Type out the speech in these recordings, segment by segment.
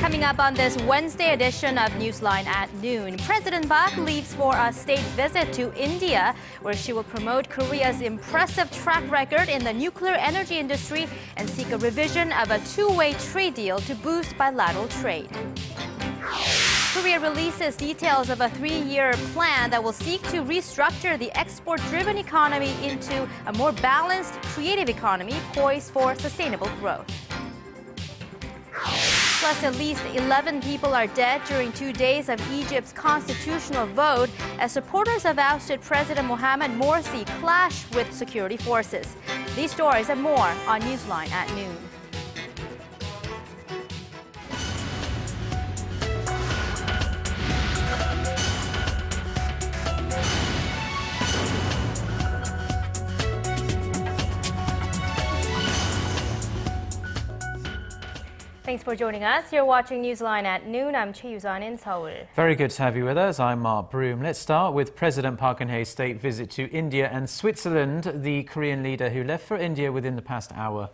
Coming up on this Wednesday edition of Newsline at noon, President Park leaves for a state visit to India, where she will promote Korea's impressive track record in the nuclear energy industry and seek a revision of a two-way trade deal to boost bilateral trade. Korea releases details of a 3-year plan that will seek to restructure the export-driven economy into a more balanced, creative economy poised for sustainable growth. Plus, at least 11 people are dead during 2 days of Egypt's constitutional vote as supporters of ousted President Mohamed Morsi clash with security forces. These stories and more on Newsline at noon. Thanks for joining us. You're watching Newsline at noon. I'm Cheolsoo in Seoul. Very good to have you with us. I'm Mark Broom. Let's start with President Park Geun-hye's state visit to India and Switzerland. The Korean leader who left for India within the past hour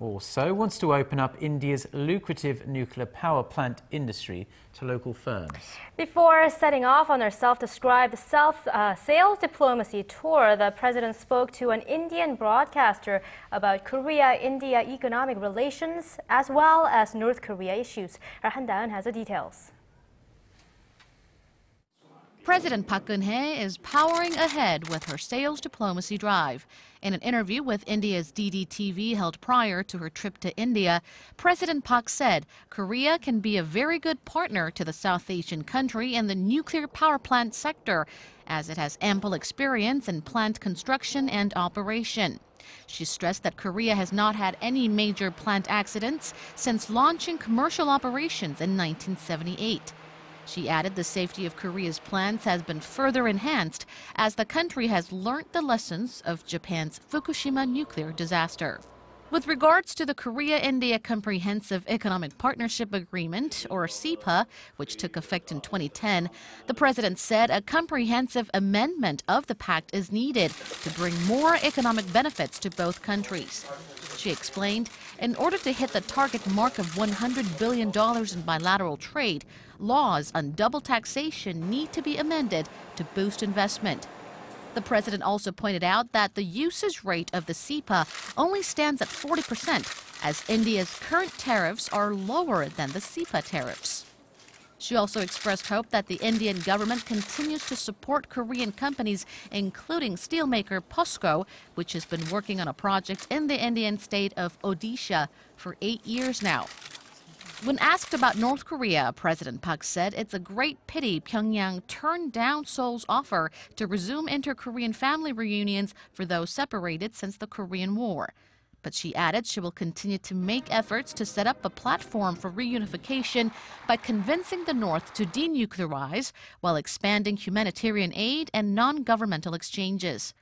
or so wants to open up India's lucrative nuclear power plant industry to local firms. Before setting off on her self-described sales diplomacy tour, the president spoke to an Indian broadcaster about Korea-India economic relations as well as North Korea issues. Han Da-eun has the details. President Park Geun-hye is powering ahead with her sales diplomacy drive. In an interview with India's DDTV held prior to her trip to India, President Park said Korea can be a very good partner to the South Asian country in the nuclear power plant sector, as it has ample experience in plant construction and operation. She stressed that Korea has not had any major plant accidents since launching commercial operations in 1978. She added the safety of Korea's plants has been further enhanced as the country has learnt the lessons of Japan's Fukushima nuclear disaster. With regards to the Korea-India Comprehensive Economic Partnership Agreement, or CEPA, which took effect in 2010, the president said a comprehensive amendment of the pact is needed to bring more economic benefits to both countries. She explained, in order to hit the target mark of $100 billion in bilateral trade, laws on double taxation need to be amended to boost investment. The president also pointed out that the usage rate of the CEPA only stands at 40%, as India's current tariffs are lower than the CEPA tariffs. She also expressed hope that the Indian government continues to support Korean companies, including steelmaker POSCO, which has been working on a project in the Indian state of Odisha for 8 years now. When asked about North Korea, President Park said it's a great pity Pyongyang turned down Seoul's offer to resume inter-Korean family reunions for those separated since the Korean War. But she added she will continue to make efforts to set up a platform for reunification by convincing the North to denuclearize while expanding humanitarian aid and non-governmental exchanges.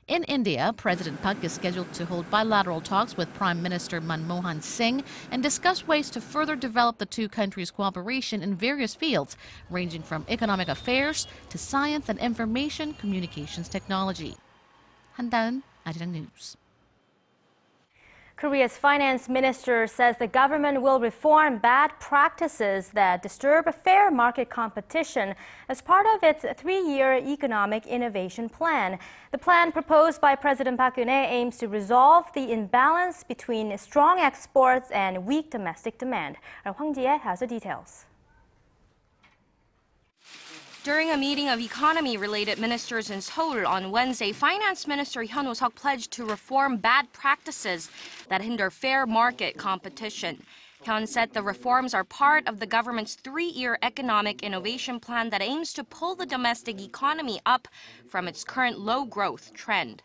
In India, President Park is scheduled to hold bilateral talks with Prime Minister Manmohan Singh and discuss ways to further develop the two countries' cooperation in various fields, ranging from economic affairs to science and information communications technology. Han Da-eun, Arirang News. Korea's finance minister says the government will reform bad practices that disturb fair market competition as part of its 3-year economic innovation plan. The plan proposed by President Park Geun-hye aims to resolve the imbalance between strong exports and weak domestic demand. Hwang Ji-hye has the details. During a meeting of economy-related ministers in Seoul on Wednesday, Finance Minister Hyun Ho-seok pledged to reform bad practices that hinder fair market competition. Hyun said the reforms are part of the government's 3-year economic innovation plan that aims to pull the domestic economy up from its current low-growth trend.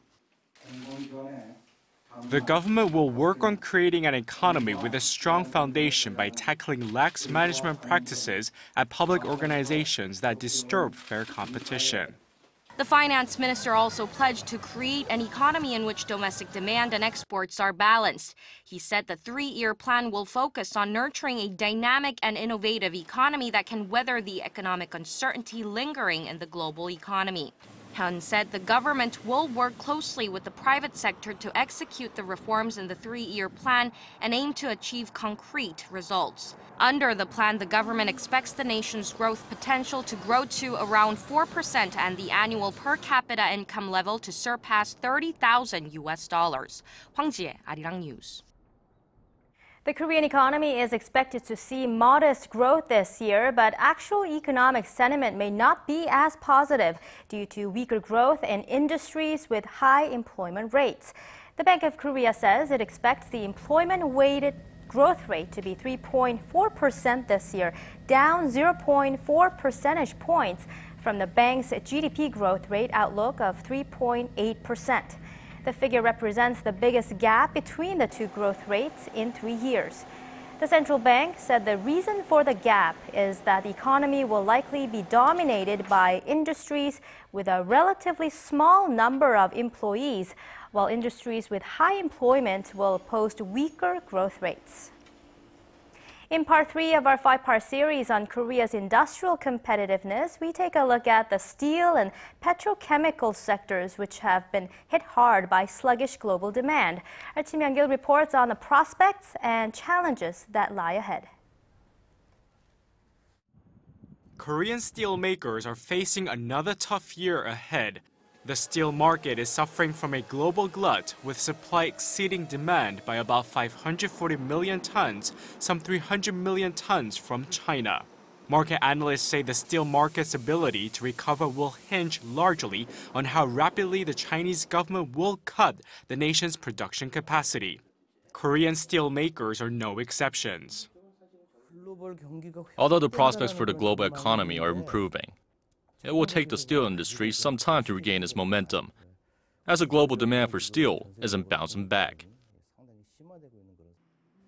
The government will work on creating an economy with a strong foundation by tackling lax management practices at public organizations that disturb fair competition. The finance minister also pledged to create an economy in which domestic demand and exports are balanced. He said the 3-year plan will focus on nurturing a dynamic and innovative economy that can weather the economic uncertainty lingering in the global economy. Hyun said the government will work closely with the private sector to execute the reforms in the 3-year plan and aim to achieve concrete results. Under the plan, the government expects the nation's growth potential to grow to around 4% and the annual per capita income level to surpass $30,000. Hwang Ji-hye, Arirang News. The Korean economy is expected to see modest growth this year, but actual economic sentiment may not be as positive due to weaker growth in industries with high employment rates. The Bank of Korea says it expects the employment-weighted growth rate to be 3.4% this year, down 0.4 percentage points from the bank's GDP growth rate outlook of 3.8%. The figure represents the biggest gap between the two growth rates in 3 years. The central bank said the reason for the gap is that the economy will likely be dominated by industries with a relatively small number of employees, while industries with high employment will post weaker growth rates. In part 3 of our 5-part series on Korea's industrial competitiveness, we take a look at the steel and petrochemical sectors, which have been hit hard by sluggish global demand. Our Kim Young-gil reports on the prospects and challenges that lie ahead. Korean steel makers are facing another tough year ahead. The steel market is suffering from a global glut, with supply exceeding demand by about 540 million tons, some 300 million tons from China. Market analysts say the steel market's ability to recover will hinge largely on how rapidly the Chinese government will cut the nation's production capacity. Korean steel makers are no exceptions. Although the prospects for the global economy are improving, it will take the steel industry some time to regain its momentum, as the global demand for steel isn't bouncing back.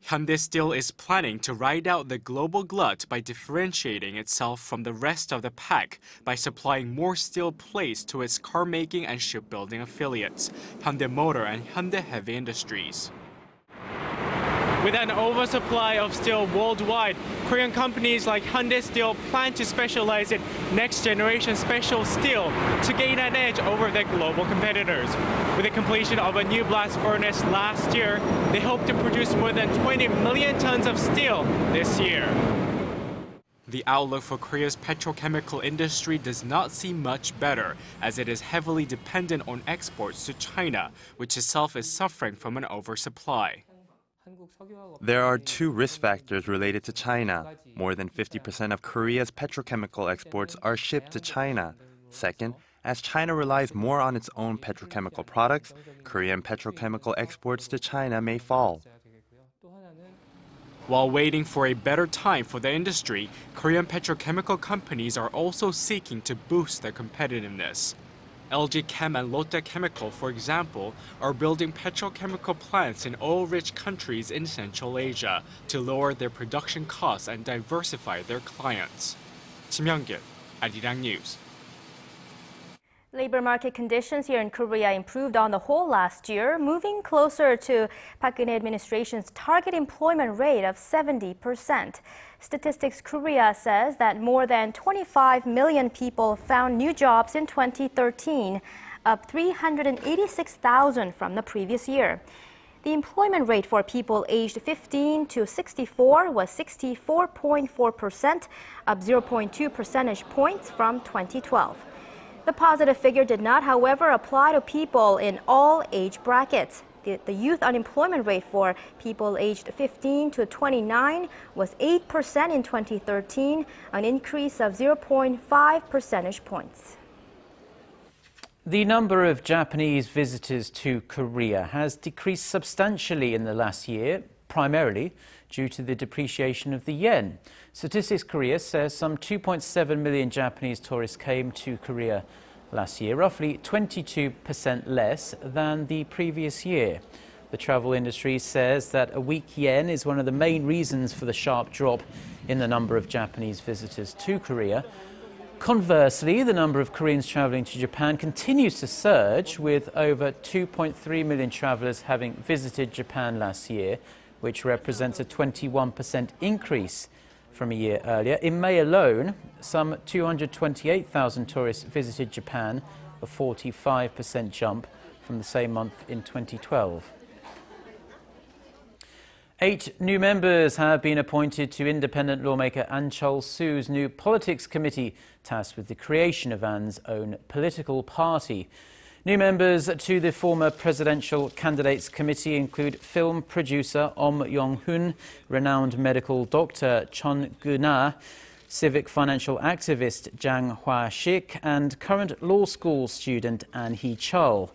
Hyundai Steel is planning to ride out the global glut by differentiating itself from the rest of the pack by supplying more steel plates to its car-making and shipbuilding affiliates, Hyundai Motor and Hyundai Heavy Industries. With an oversupply of steel worldwide, Korean companies like Hyundai Steel plan to specialize in next-generation special steel to gain an edge over their global competitors. With the completion of a new blast furnace last year, they hope to produce more than 20 million tons of steel this year. The outlook for Korea's petrochemical industry does not seem much better, as it is heavily dependent on exports to China, which itself is suffering from an oversupply. There are 2 risk factors related to China. More than 50% of Korea's petrochemical exports are shipped to China. Second, as China relies more on its own petrochemical products, Korean petrochemical exports to China may fall. While waiting for a better time for the industry, Korean petrochemical companies are also seeking to boost their competitiveness. LG Chem and Lotte Chemical, for example, are building petrochemical plants in oil-rich countries in Central Asia to lower their production costs and diversify their clients. Kim Young-gil, Arirang News. Labor market conditions here in Korea improved on the whole last year, moving closer to Park Geun-hye administration's target employment rate of 70%. Statistics Korea says that more than 25 million people found new jobs in 2013, up 386,000 from the previous year. The employment rate for people aged 15 to 64 was 64.4%, up 0.2 percentage points from 2012. The positive figure did not, however, apply to people in all age brackets. The youth unemployment rate for people aged 15 to 29 was 8% in 2013, an increase of 0.5 percentage points. The number of Japanese visitors to Korea has decreased substantially in the last year, primarily due to the depreciation of the yen. Statistics Korea says some 2.7 million Japanese tourists came to Korea last year, roughly 22% less than the previous year. The travel industry says that a weak yen is one of the main reasons for the sharp drop in the number of Japanese visitors to Korea. Conversely, the number of Koreans traveling to Japan continues to surge, with over 2.3 million travelers having visited Japan last year, which represents a 21% increase from a year earlier. In May alone, some 228,000 tourists visited Japan, a 45% jump from the same month in 2012. 8 new members have been appointed to independent lawmaker Ahn Cheolsoo's new politics committee, tasked with the creation of Ahn's own political party. New members to the former presidential candidates committee include film producer Yong-hun, renowned medical doctor Chon Gu-na, civic financial activist Jang Hwa-shik, and current law school student Ahn Hee-chul.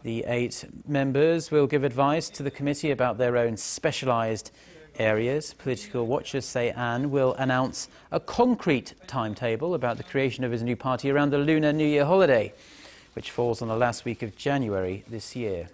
The 8 members will give advice to the committee about their own specialised areas. Political watchers say Ahn will announce a concrete timetable about the creation of his new party around the Lunar New Year holiday, which falls on the last week of January this year.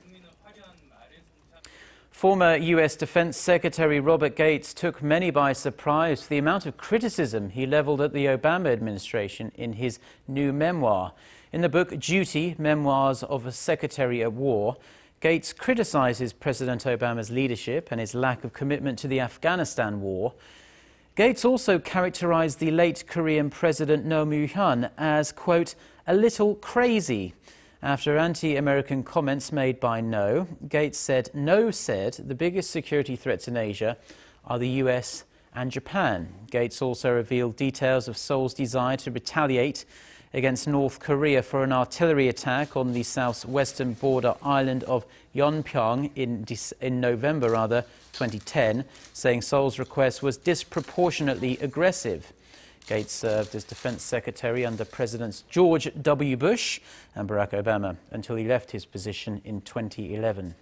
Former U.S. Defense Secretary Robert Gates took many by surprise for the amount of criticism he levelled at the Obama administration in his new memoir. In the book Duty, Memoirs of a Secretary at War, Gates criticizes President Obama's leadership and his lack of commitment to the Afghanistan war. Gates also characterized the late Korean President Roh Moo-hyun as, quote, a little crazy. After anti-American comments made by No, Gates said the biggest security threats in Asia are the US and Japan. Gates also revealed details of Seoul's desire to retaliate against North Korea for an artillery attack on the southwestern border island of Yeonpyeong in November 2010, saying Seoul's request was disproportionately aggressive. Gates served as defense secretary under Presidents George W. Bush and Barack Obama until he left his position in 2011.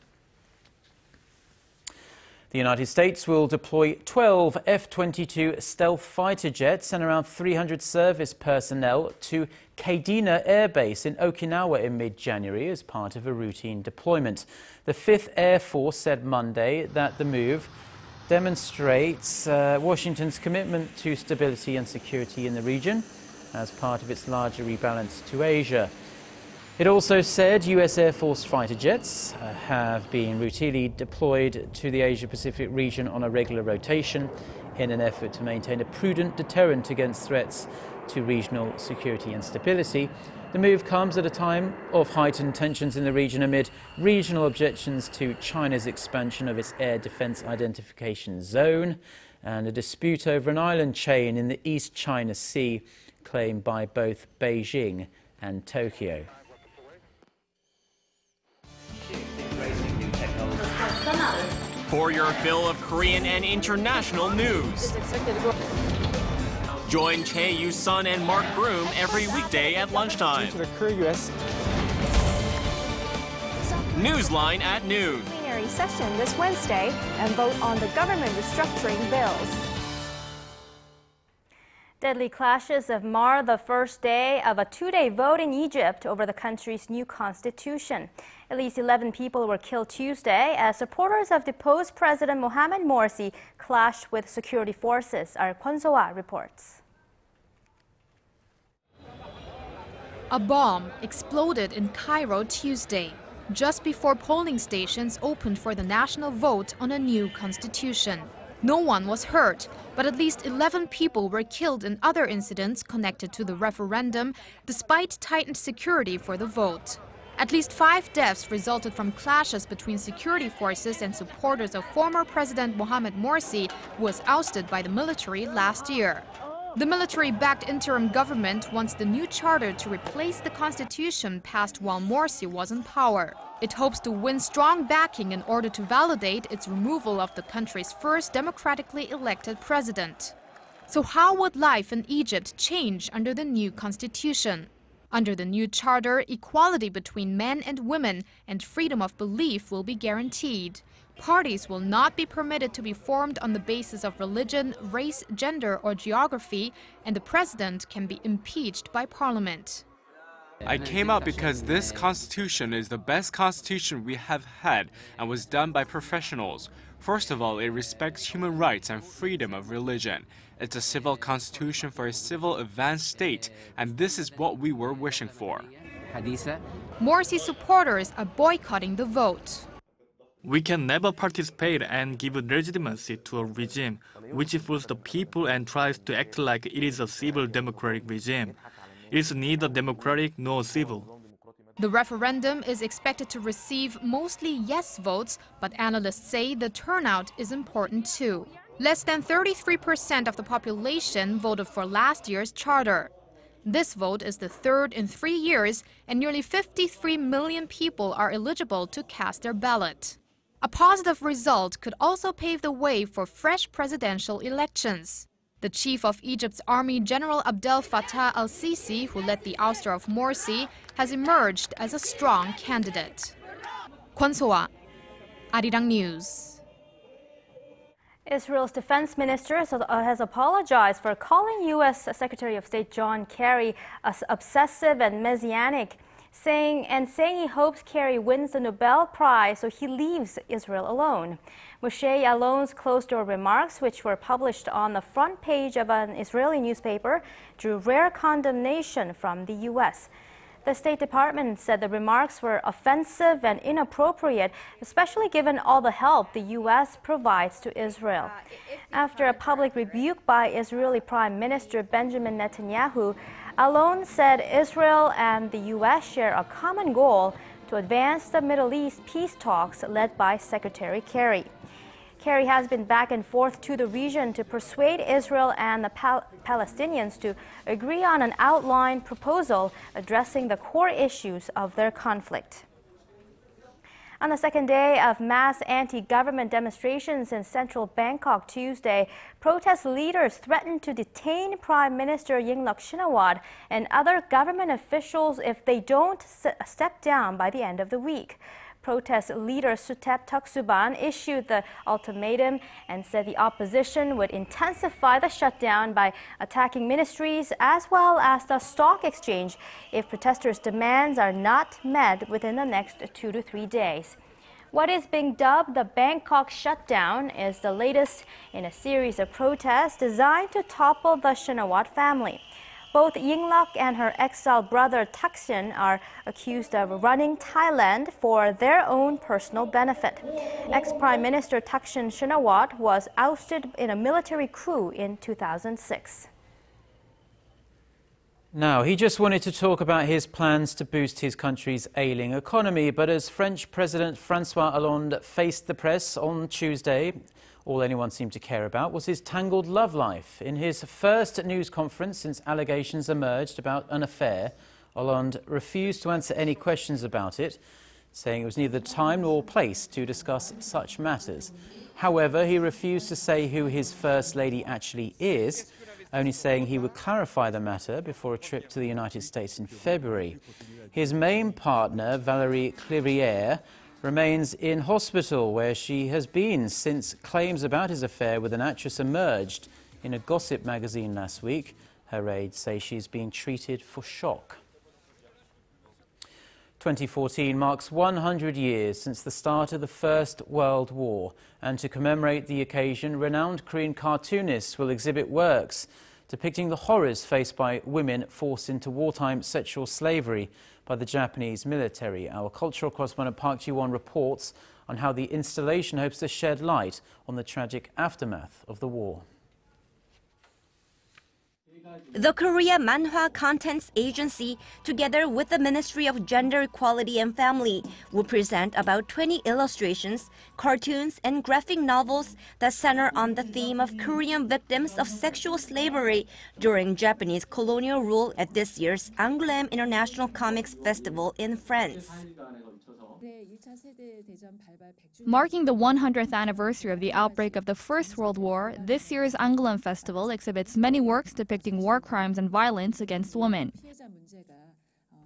The United States will deploy 12 F-22 stealth fighter jets and around 300 service personnel to Kadena Air Base in Okinawa in mid-January as part of a routine deployment. The 5th Air Force said Monday that the move demonstrates Washington's commitment to stability and security in the region as part of its larger rebalance to Asia. It also said U.S. Air Force fighter jets have been routinely deployed to the Asia-Pacific region on a regular rotation in an effort to maintain a prudent deterrent against threats to regional security and stability. The move comes at a time of heightened tensions in the region amid regional objections to China's expansion of its air defense identification zone and a dispute over an island chain in the East China Sea claimed by both Beijing and Tokyo. For your fill of Korean and international news. Join Chae Yu-sun and Mark Broom every weekday at lunchtime. Newsline at noon. Plenary session this Wednesday and vote on the government restructuring bills. Deadly clashes have marred the first day of a 2-day vote in Egypt over the country's new constitution. At least 11 people were killed Tuesday as supporters of deposed President Mohamed Morsi clashed with security forces. Our Kwon-so-ah reports. A bomb exploded in Cairo Tuesday, just before polling stations opened for the national vote on a new constitution. No one was hurt, but at least 11 people were killed in other incidents connected to the referendum, despite tightened security for the vote. At least 5 deaths resulted from clashes between security forces and supporters of former President Mohamed Morsi, who was ousted by the military last year. The military-backed interim government wants the new charter to replace the constitution passed while Morsi was in power. It hopes to win strong backing in order to validate its removal of the country's first democratically elected president. So how would life in Egypt change under the new constitution? Under the new charter, equality between men and women and freedom of belief will be guaranteed. Parties will not be permitted to be formed on the basis of religion, race, gender, or geography, and the president can be impeached by parliament. I came out because this constitution is the best constitution we have had and was done by professionals. First of all, it respects human rights and freedom of religion. It's a civil constitution for a civil advanced state, and this is what we were wishing for. Morsi supporters are boycotting the vote. We can never participate and give legitimacy to a regime which fools the people and tries to act like it is a civil democratic regime. It is neither democratic nor civil. The referendum is expected to receive mostly yes votes, but analysts say the turnout is important too. Less than 33% of the population voted for last year's charter. This vote is the third in 3 years, and nearly 53 million people are eligible to cast their ballot. A positive result could also pave the way for fresh presidential elections. The chief of Egypt's army, General Abdel Fattah al-Sisi, who led the ouster of Morsi, has emerged as a strong candidate. Kwon So-ah, Arirang News. Israel's defense minister has apologized for calling U.S. Secretary of State John Kerry obsessive and messianic, saying he hopes Kerry wins the Nobel Prize so he leaves Israel alone. Moshe Yaalon's closed-door remarks, which were published on the front page of an Israeli newspaper, drew rare condemnation from the U.S. The State Department said the remarks were offensive and inappropriate, especially given all the help the U.S. provides to Israel. After a public rebuke by Israeli Prime Minister Benjamin Netanyahu, Yaalon said Israel and the U.S. share a common goal to advance the Middle East peace talks led by Secretary Kerry. Kerry has been back and forth to the region to persuade Israel and the Palestinians to agree on an outline proposal addressing the core issues of their conflict. On the second day of mass anti-government demonstrations in central Bangkok Tuesday, protest leaders threatened to detain Prime Minister Yingluck Shinawatra and other government officials if they don't step down by the end of the week. Protest leader Suthep Thaugsuban issued the ultimatum and said the opposition would intensify the shutdown by attacking ministries as well as the stock exchange if protesters' demands are not met within the next 2 to 3 days. What is being dubbed the Bangkok shutdown is the latest in a series of protests designed to topple the Shinawatra family. Both Yingluck and her exiled brother Thaksin are accused of running Thailand for their own personal benefit. Ex-Prime Minister Thaksin Shinawatra was ousted in a military coup in 2006. Now, he just wanted to talk about his plans to boost his country's ailing economy, but as French President François Hollande faced the press on Tuesday, all anyone seemed to care about was his tangled love life. In his first news conference since allegations emerged about an affair, Hollande refused to answer any questions about it, saying it was neither time nor place to discuss such matters. However, he refused to say who his First Lady actually is, only saying he would clarify the matter before a trip to the United States in February. His main partner, Valérie Clévrier, remains in hospital, where she has been since claims about his affair with an actress emerged in a gossip magazine last week. Her aides say she's being treated for shock. 2014 marks 100 years since the start of the First World War, and to commemorate the occasion, renowned Korean cartoonists will exhibit works depicting the horrors faced by women forced into wartime sexual slavery by the Japanese military. Our cultural correspondent Park Ji-won reports on how the installation hopes to shed light on the tragic aftermath of the war. The Korea Manhwa Contents Agency, together with the Ministry of Gender Equality and Family, will present about 20 illustrations, cartoons, and graphic novels that center on the theme of Korean victims of sexual slavery during Japanese colonial rule at this year's Angoulême International Comics Festival in France. Marking the 100th anniversary of the outbreak of the First World War, this year's Angoulême Festival exhibits many works depicting war crimes and violence against women.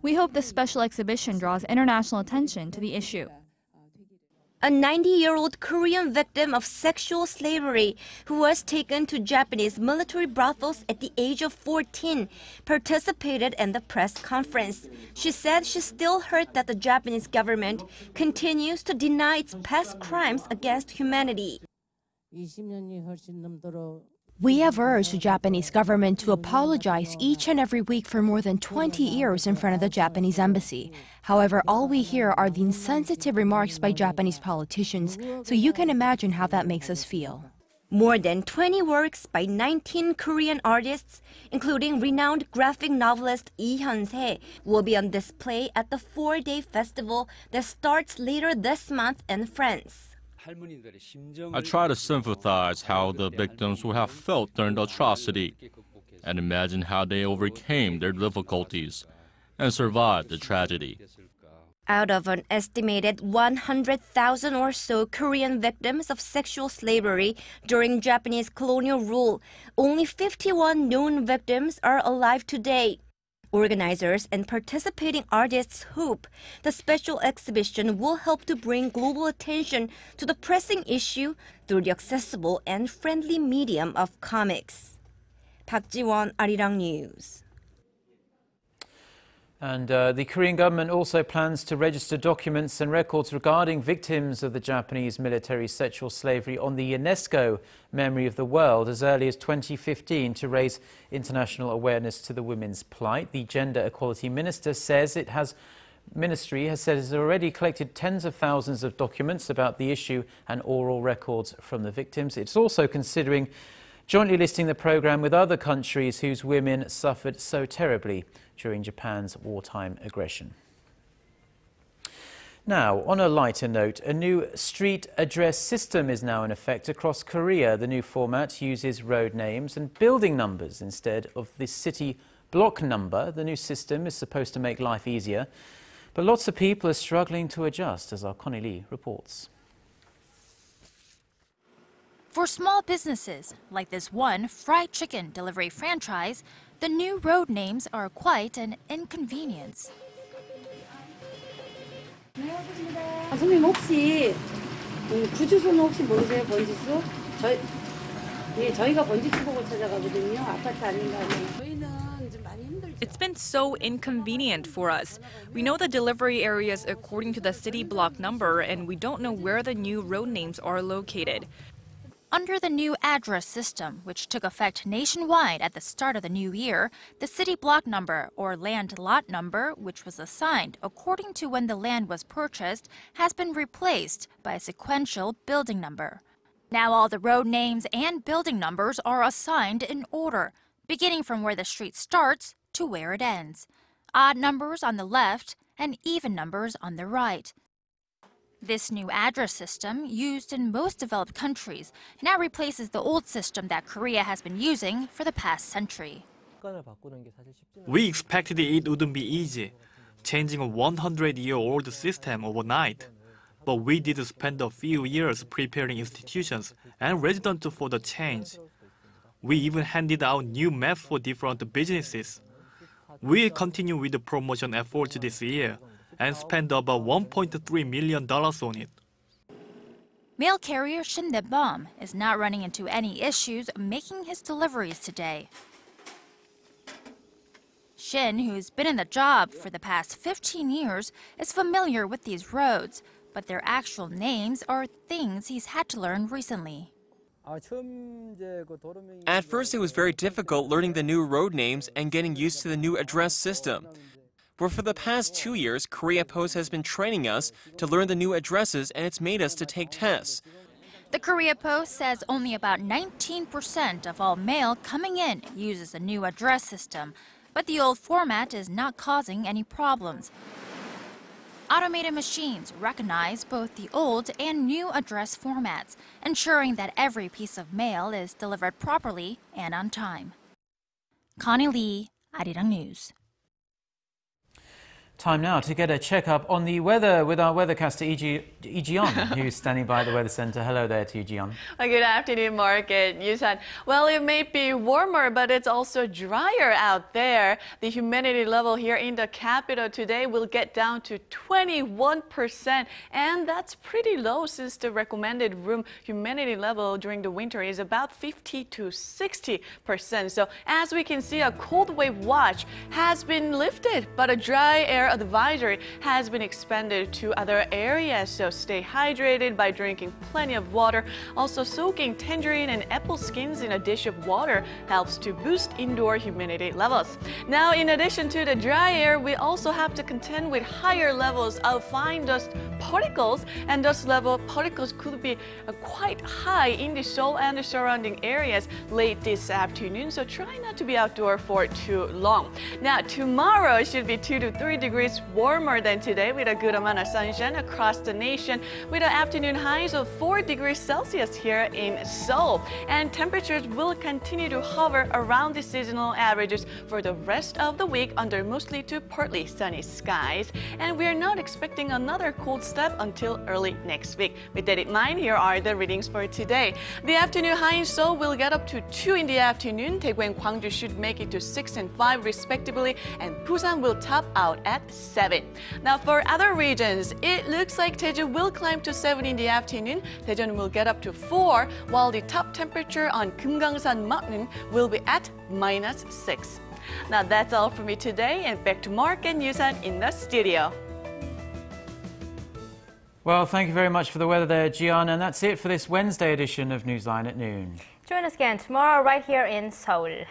We hope this special exhibition draws international attention to the issue. A 90-year-old Korean victim of sexual slavery who was taken to Japanese military brothels at the age of 14 participated in the press conference. She said she still heard that the Japanese government continues to deny its past crimes against humanity. We have urged the Japanese government to apologize each and every week for more than 20 years in front of the Japanese embassy. However, all we hear are the insensitive remarks by Japanese politicians, so you can imagine how that makes us feel. More than 20 works by 19 Korean artists, including renowned graphic novelist Lee Hyun-se, will be on display at the 4-day festival that starts later this month in France. I try to sympathize how the victims would have felt during the atrocity and imagine how they overcame their difficulties and survived the tragedy. Out of an estimated 100,000 or so Korean victims of sexual slavery during Japanese colonial rule, only 51 known victims are alive today. Organizers and participating artists hope the special exhibition will help to bring global attention to the pressing issue through the accessible and friendly medium of comics. Park Ji-won, Arirang News. And the Korean government also plans to register documents and records regarding victims of the Japanese military sexual slavery on the UNESCO Memory of the World as early as 2015 to raise international awareness to the women's plight. The Gender Equality Minister says Ministry has said it has already collected tens of thousands of documents about the issue and oral records from the victims. It's also considering jointly listing the programme with other countries whose women suffered so terribly during Japan's wartime aggression. Now, on a lighter note, a new street address system is now in effect across Korea. The new format uses road names and building numbers instead of the city block number. The new system is supposed to make life easier, but lots of people are struggling to adjust, as our Connie Lee reports. For small businesses, like this one fried chicken delivery franchise, the new road names are quite an inconvenience. 선생님 혹시 구주소는 혹시 모르세요? 번지수? 저희가 번지수복을 찾아가거든요. 아파트 아닌가 하면. It's been so inconvenient for us. We know the delivery areas according to the city block number, and we don't know where the new road names are located. Under the new address system, which took effect nationwide at the start of the new year, the city block number or land lot number, which was assigned according to when the land was purchased, has been replaced by a sequential building number. Now all the road names and building numbers are assigned in order, beginning from where the street starts to where it ends. Odd numbers on the left and even numbers on the right. This new address system, used in most developed countries, now replaces the old system that Korea has been using for the past century. We expected it wouldn't be easy, changing a 100-year-old system overnight. But we did spend a few years preparing institutions and residents for the change. We even handed out new maps for different businesses. We'll continue with the promotion efforts this year and spend about $1.3 million on it. Mail carrier Shin De-bum is not running into any issues making his deliveries today. Shin, who's been in the job for the past 15 years, is familiar with these roads, but their actual names are things he's had to learn recently. At first, it was very difficult learning the new road names and getting used to the new address system. But for the past 2 years, Korea Post has been training us to learn the new addresses, and it's made us to take tests. The Korea Post says only about 19% of all mail coming in uses the new address system, but the old format is not causing any problems. Automated machines recognize both the old and new address formats, ensuring that every piece of mail is delivered properly and on time. Connie Lee, Arirang News. Time now to get a check-up on the weather with our weathercaster Lee Ji-yeon, who's standing by the weather centre. Hello there to Lee Ji-yeon. Good afternoon, Mark and Yusan. Well, it may be warmer, but it's also drier out there. The humidity level here in the capital today will get down to 21%, and that's pretty low since the recommended room humidity level during the winter is about 50 to 60%. So as we can see, a cold wave watch has been lifted, but a dry air air advisory has been expanded to other areas, so stay hydrated by drinking plenty of water. Also, soaking tangerine and apple skins in a dish of water helps to boost indoor humidity levels. Now, in addition to the dry air, we also have to contend with higher levels of fine dust particles, and dust level particles could be quite high in the Seoul and the surrounding areas late this afternoon, so try not to be outdoor for too long. Now, tomorrow should be 2 to 3 degrees warmer than today with a good amount of sunshine across the nation, with an afternoon highs of 4 degrees Celsius here in Seoul. And temperatures will continue to hover around the seasonal averages for the rest of the week under mostly to partly sunny skies. And we are not expecting another cold step until early next week. With that in mind, here are the readings for today. The afternoon high in Seoul will get up to 2 in the afternoon. Daegu and Gwangju should make it to 6 and 5 respectively, and Busan will top out at 7. Now, for other regions, it looks like Jeju will climb to 7 in the afternoon. Daejeon will get up to 4, while the top temperature on Kumgangsan Mountain will be at -6. Now, that's all for me today, and back to Mark and Yusan in the studio. Well, thank you very much for the weather there, Jian, and that's it for this Wednesday edition of Newsline at Noon. Join us again tomorrow right here in Seoul.